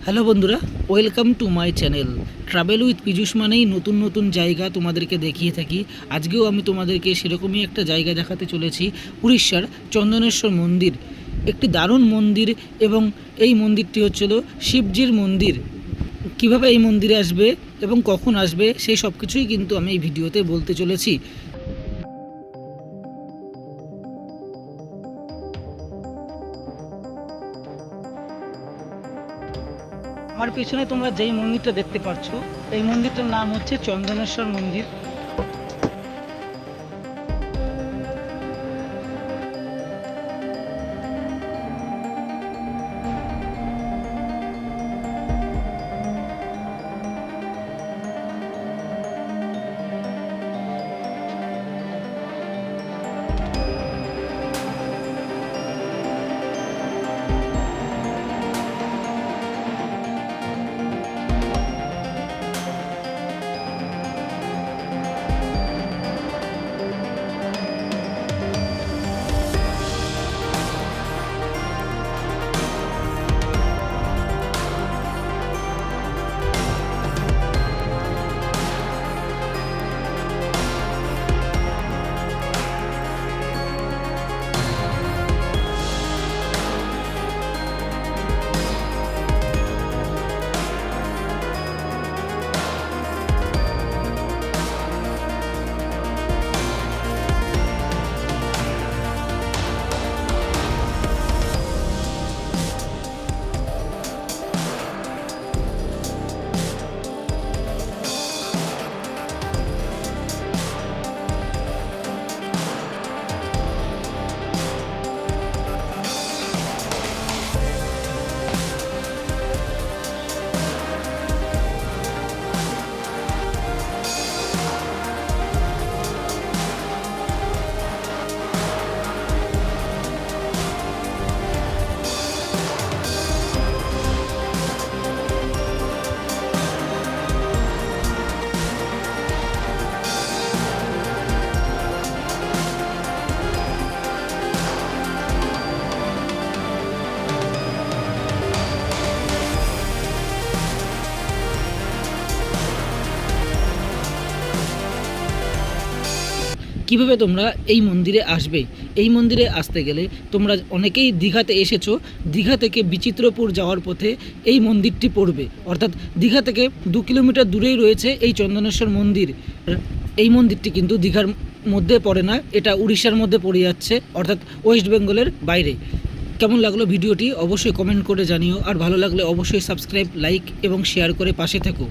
Hello বন্ধুরা, welcome to my channel. Travel with Piyush মানেই নতুন নতুন জায়গা তোমাদেরকে দেখিয়ে থাকি। আজকেও আমি তোমাদেরকে সেরকমই একটা জায়গা দেখাতে চলেছি, উড়িষ্যার চন্দনেশ্বর মন্দির। একটি দারুণ মন্দির এবং এই মন্দিরটি হচ্ছিল শিবজির মন্দির। কিভাবে এই মন্দিরে আসবে এবং কখন আসবে সেই সব কিছুই কিন্তু আমি এই ভিডিওতে বলতে চলেছি। আমার পিছনে তোমরা যেই মন্দিরটা দেখতে পাচ্ছ, এই মন্দিরটার নাম হচ্ছে চন্দনেশ্বর মন্দির। কিভাবে তোমরা এই মন্দিরে আসবে? এই মন্দিরে আসতে গেলে তোমরা অনেকেই দীঘাতে এসেছো। দীঘা থেকে বিচিত্রপুর যাওয়ার পথে এই মন্দিরটি পড়বে, অর্থাৎ দীঘা থেকে 2 কিলোমিটার দূরেই রয়েছে এই চন্দনেশ্বর মন্দির। এই মন্দিরটি কিন্তু দীঘার মধ্যে পড়ে না, এটা উড়িষ্যার মধ্যে পড়ে যাচ্ছে, অর্থাৎ ওয়েস্ট বেঙ্গলের বাইরে। কেমন লাগলো ভিডিওটি অবশ্যই কমেন্ট করে জানিও, আর ভালো লাগলে অবশ্যই সাবস্ক্রাইব, লাইক এবং শেয়ার করে পাশে থেকো।